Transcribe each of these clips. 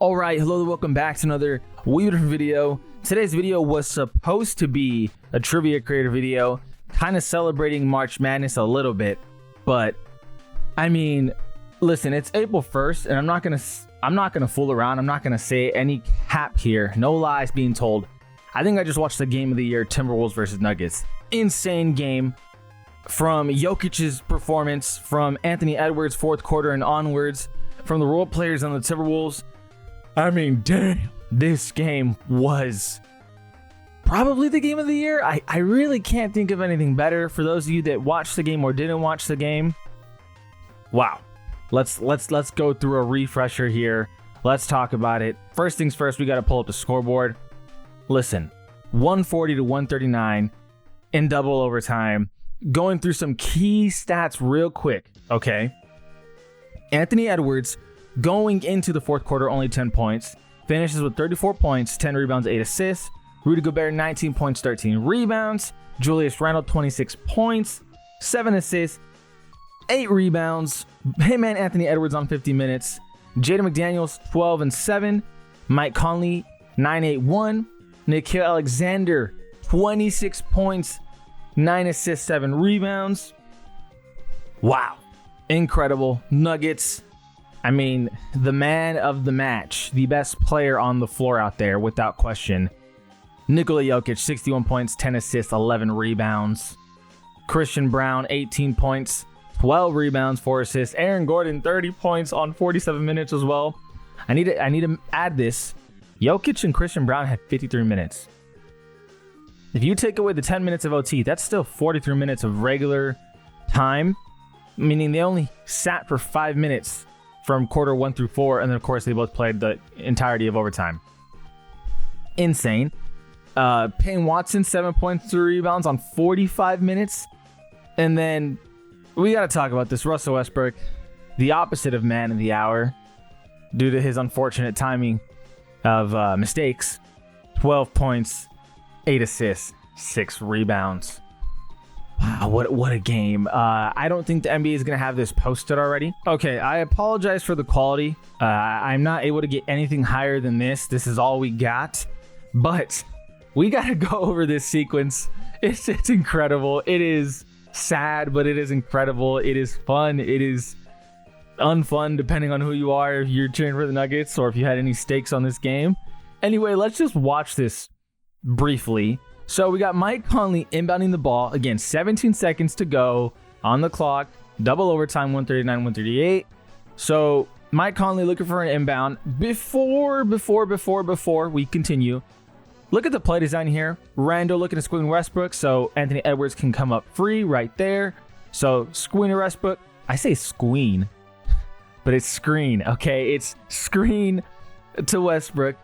All right, hello, welcome back to another different video. Today's video was supposed to be a trivia creator video, kind of celebrating March Madness a little bit, but I mean, listen, it's April 1st, and I'm not gonna fool around. I'm not gonna say any cap here. No lies being told. I think I just watched the game of the year, Timberwolves versus Nuggets. Insane game. From Jokic's performance, from Anthony Edwards' fourth quarter and onwards, from the role players on the Timberwolves. I mean, damn, this game was probably the game of the year. I really can't think of anything better. For those of you that watched the game or didn't watch the game, wow. Let's go through a refresher here. Let's talk about it. First things first, we got to pull up the scoreboard. Listen, 140 to 139 in double overtime. Going through some key stats real quick, okay? Anthony Edwards, going into the fourth quarter, only 10 points. Finishes with 34 points, 10 rebounds, 8 assists. Rudy Gobert, 19 points, 13 rebounds. Julius Randle, 26 points, 7 assists, 8 rebounds. Him and Anthony Edwards on 50 minutes. Jaden McDaniels, 12 and 7. Mike Conley, 9-8-1. Nickeil Alexander, 26 points, 9 assists, 7 rebounds. Wow. Incredible. Nuggets. I mean, the man of the match, the best player on the floor out there, without question. Nikola Jokic, 61 points, 10 assists, 11 rebounds. Christian Brown, 18 points, 12 rebounds, 4 assists. Aaron Gordon, 30 points on 47 minutes as well. I need to add this. Jokic and Christian Brown had 53 minutes. If you take away the 10 minutes of OT, that's still 43 minutes of regular time, meaning they only sat for 5 minutes from quarter 1 through 4, and then of course they both played the entirety of overtime. Insane. Payne Watson, 7 points, 3 rebounds on 45 minutes. And then we got to talk about this. Russell Westbrook, the opposite of man of the hour, due to his unfortunate timing of mistakes. 12 points, 8 assists, 6 rebounds. Wow, what a game. I don't think the NBA is going to have this posted already. Okay, I apologize for the quality. I'm not able to get anything higher than this. This is all we got. But we got to go over this sequence. It's incredible. It is sad, but it is incredible. It is fun. It is unfun, depending on who you are, if you're cheering for the Nuggets or if you had any stakes on this game. Anyway, let's just watch this briefly. So we got Mike Conley inbounding the ball. Again, 17 seconds to go on the clock. Double overtime, 139, 138. So Mike Conley looking for an inbound. Before we continue, look at the play design here. Randle looking to screen Westbrook, so Anthony Edwards can come up free right there. So screen to Westbrook. I say squeen, but it's screen, okay? It's screen to Westbrook.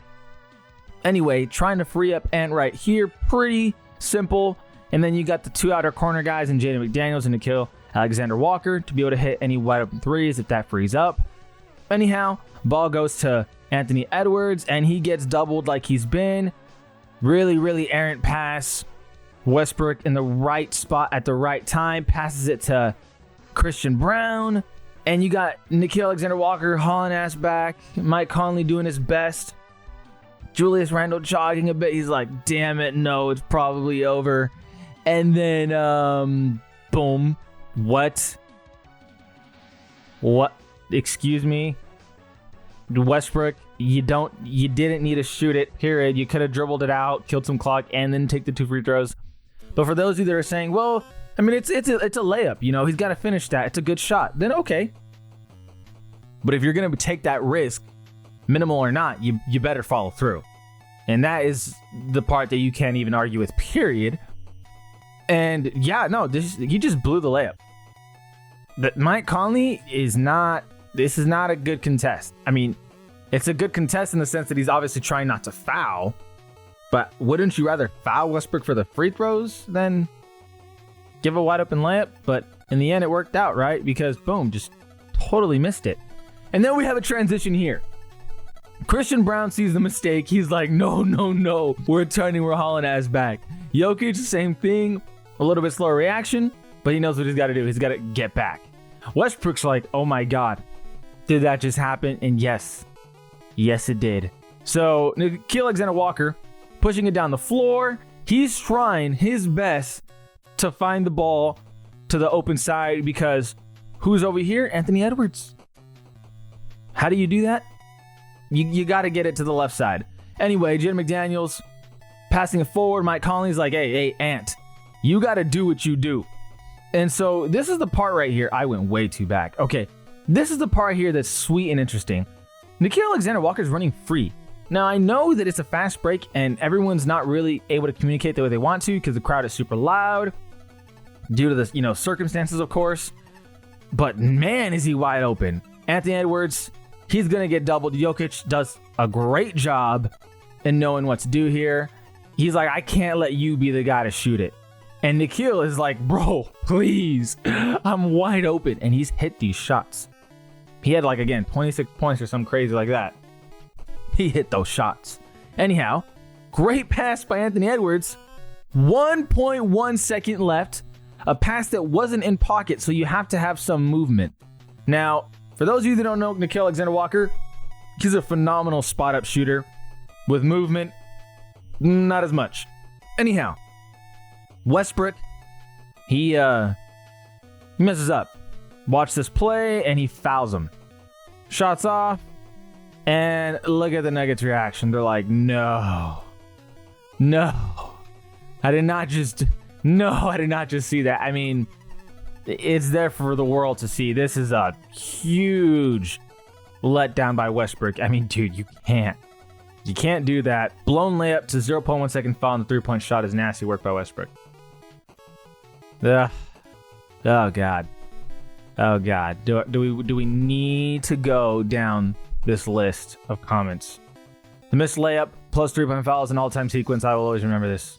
Anyway, trying to free up Ant right here. Pretty simple. And then you got the two outer corner guys in Jaden McDaniels and Nickeil Alexander Walker to be able to hit any wide open threes if that frees up. Anyhow, ball goes to Anthony Edwards and he gets doubled like he's been. Really errant pass. Westbrook in the right spot at the right time. Passes it to Christian Brown. And you got Nickeil Alexander Walker hauling ass back. Mike Conley doing his best. Julius Randle jogging a bit. He's like, damn it, no, it's probably over. And then, boom. What? Excuse me? Westbrook, you didn't need to shoot it, period. You could have dribbled it out, killed some clock, and then take the 2 free throws. But for those of you that are saying, well, I mean, it's a layup, you know, he's got to finish that. It's a good shot. Then okay. But if you're going to take that risk, minimal or not, you better follow through. And that is the part that you can't even argue with, period. And yeah, no, you just blew the layup. That Mike Conley is not a good contest. I mean, it's a good contest in the sense that he's obviously trying not to foul, but wouldn't you rather foul Westbrook for the free throws than give a wide open layup? But in the end, it worked out, right? Because boom, just totally missed it. And then we have a transition here. Christian Brown sees the mistake. He's like, no. We're turning, we're hauling ass back. Jokic, same thing. A little bit slower reaction, but he knows what he's got to do. He's got to get back. Westbrook's like, oh my God, did that just happen? And yes, Yes, it did. So Nikola Alexander-Walker pushing it down the floor. He's trying his best to find the ball to the open side because who's over here? Anthony Edwards. How do you do that? You got to get it to the left side. Anyway, Jaden McDaniels passing it forward. Mike Conley's like, hey, Ant, you got to do what you do. And so this is the part right here. I went way too back. Okay, this is the part here that's sweet and interesting. Nikola Alexander-Walker is running free. Now, I know that it's a fast break and everyone's not really able to communicate the way they want to because the crowd is super loud due to the circumstances, of course. But man, is he wide open. Anthony Edwards, he's going to get doubled. Jokic does a great job in knowing what to do here. He's like, I can't let you be the guy to shoot it. And Nikhil is like, bro, please, I'm wide open. And he's hit these shots. He had 26 points or something crazy like that. He hit those shots. Anyhow, great pass by Anthony Edwards. 1.1 second left. A pass that wasn't in pocket, so you have to have some movement. Now, for those of you that don't know Nikola Alexander-Walker, he's a phenomenal spot-up shooter. With movement, not as much. Anyhow, Westbrook, he messes up. Watch this play, and he fouls him. Shots off, and look at the Nuggets' reaction. They're like, no. I did not just see that. I mean, it's there for the world to see. This is a huge letdown by Westbrook. I mean, dude, you can't do that. Blown layup to 0.1 second foul on the three-point shot is nasty work by Westbrook. Ugh. Oh, God. Do we need to go down this list of comments? The missed layup plus three-point foul is an all-time sequence. I will always remember this.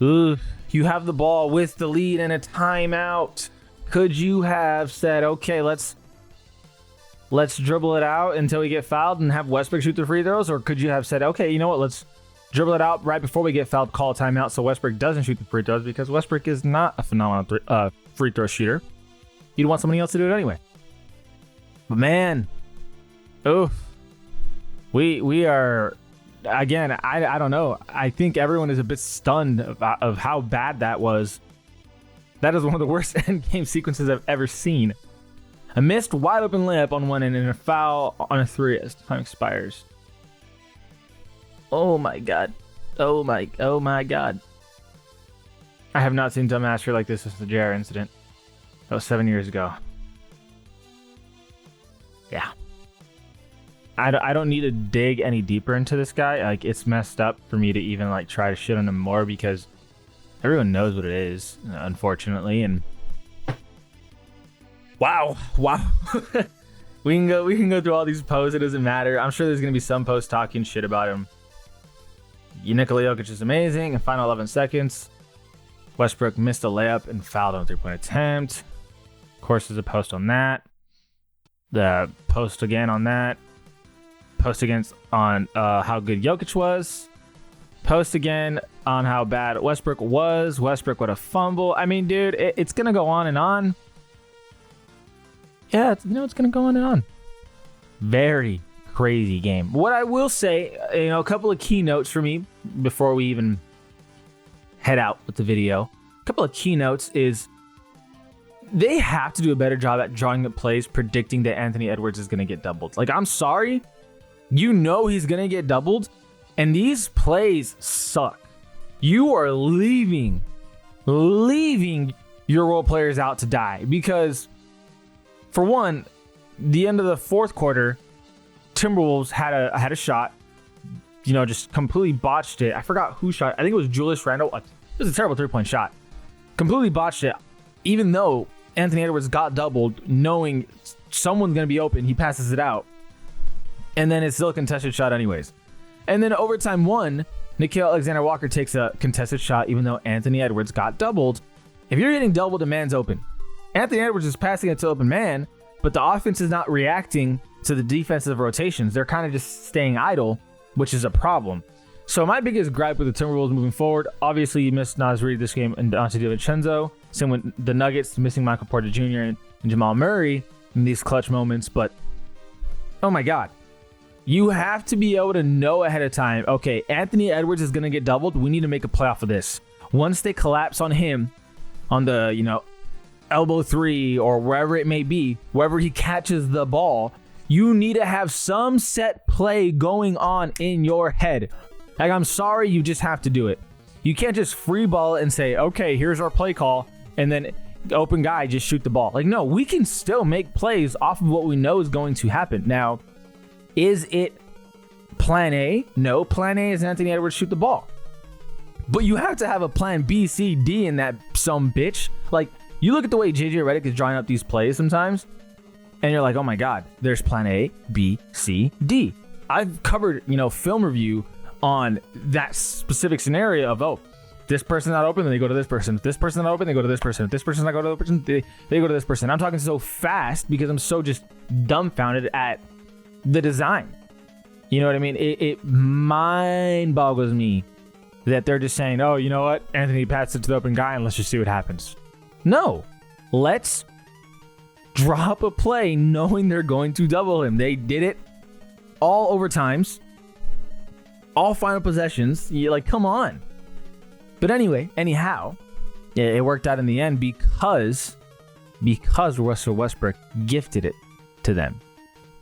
Ugh. You have the ball with the lead and a timeout. Could you have said, okay, let's dribble it out until we get fouled and have Westbrook shoot the free throws? Or could you have said, okay, you know what, let's dribble it out right before we get fouled, call a timeout so Westbrook doesn't shoot the free throws, because Westbrook is not a phenomenal free throw shooter. You'd want somebody else to do it anyway. But man, we are, again, I don't know. I think everyone is a bit stunned of how bad that was. That is one of the worst end game sequences I've ever seen. A missed wide open layup on one end and a foul on a three as time expires. Oh my God. Oh my God. I have not seen dumbassery like this since the JR incident. That was 7 years ago. Yeah. I don't need to dig any deeper into this guy. Like, it's messed up for me to even try to shit on him more because everyone knows what it is, unfortunately. And wow. we can go through all these posts. It doesn't matter. I'm sure there's gonna be some posts talking shit about him. Nikola Jokic is amazing. In final 11 seconds, Westbrook missed a layup and fouled on a three-point attempt. Of course, there's a post on that. The post again on that. Post again on how good Jokic was. Post again on how bad Westbrook was. Westbrook with a fumble. I mean, dude, it's going to go on and on. Yeah, it's going to go on and on. Very crazy game. What I will say, a couple of key notes for me before we even head out with the video. A couple of key notes is they have to do a better job at drawing up plays predicting that Anthony Edwards is going to get doubled. I'm sorry. He's going to get doubled, and these plays suck. You are leaving your role players out to die because, for one, the end of the fourth quarter, Timberwolves had a shot, just completely botched it. I forgot who shot. I think it was Julius Randle. It was a terrible three-point shot. Completely botched it. Even though Anthony Edwards got doubled, knowing someone's going to be open, he passes it out. And then it's still a contested shot anyways. And then overtime one, Nikola Alexander-Walker takes a contested shot even though Anthony Edwards got doubled. If you're getting doubled, a man's open. Anthony Edwards is passing it to open man, but the offense is not reacting to the defensive rotations. They're kind of just staying idle, which is a problem. So my biggest gripe with the Timberwolves moving forward, obviously you missed Naz Reid this game and Donte DiVincenzo. Same with the Nuggets, missing Michael Porter Jr. and Jamal Murray in these clutch moments. But Oh my God. You have to be able to know ahead of time, okay, Anthony Edwards is going to get doubled. We need to make a play off of this. Once they collapse on him, on the, elbow three or wherever it may be, wherever he catches the ball, you need to have some set play going on in your head. Like, I'm sorry, you just have to do it. You can't just free ball it and say, okay, here's our play call, and then open guy, just shoot the ball. Like, no, we can still make plays off of what we know is going to happen. Now, is it plan A? No, plan A is Anthony Edwards shoot the ball. But you have to have a plan B, C, D in that some bitch. Like, you look at the way JJ Redick is drawing up these plays sometimes, and you're like, oh my God, there's plan A, B, C, D. I've covered, film review on that specific scenario of, oh, this person's not open, then they go to this person. If this person's not open, they go to this person. If this person's not going to the person, they go to this person. I'm talking so fast because I'm so just dumbfounded at the design. You know what I mean? It mind boggles me that they're just saying, oh, you know what? Anthony passes it to the open guy and let's just see what happens. No. Let's drop a play knowing they're going to double him. They did it all overtimes, all final possessions. You're like, come on. But anyhow, it worked out in the end because Russell Westbrook gifted it to them,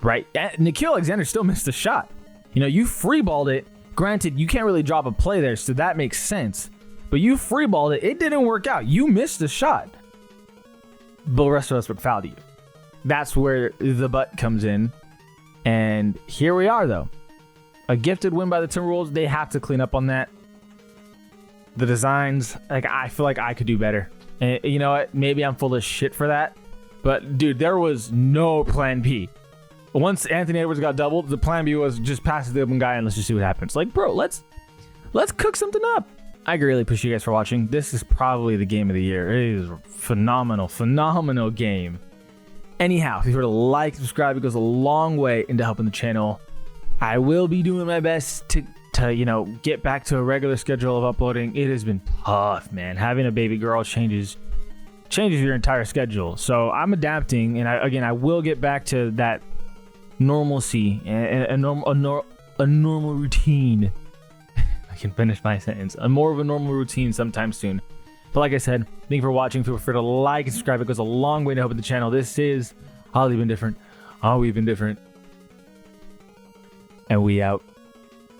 right? Nikola Alexander still missed the shot. You freeballed it. Granted, you can't really drop a play there, so that makes sense. But you freeballed it. It didn't work out. You missed the shot. But Russell Westbrook fouled you. That's where the but comes in. And here we are, though. A gifted win by the Timberwolves. They have to clean up on that. The designs, I feel like I could do better. And you know what? Maybe I'm full of shit for that. But, dude, there was no plan B. Once Anthony Edwards got doubled, the plan B was just pass to the open guy and let's just see what happens. Like, bro, let's cook something up. I really appreciate you guys for watching. This is probably the game of the year. It is a phenomenal game. Anyhow, if you were to like, subscribe, it goes a long way into helping the channel. I will be doing my best to get back to a regular schedule of uploading. It has been tough, man. Having a baby girl changes your entire schedule. So I'm adapting, and I will get back to that normalcy and a normal routine. I can finish my sentence. More of a normal routine sometime soon. But like I said, thank you for watching. Feel free to like and subscribe. It goes a long way to helping the channel. This is All We've Been Different. And we out.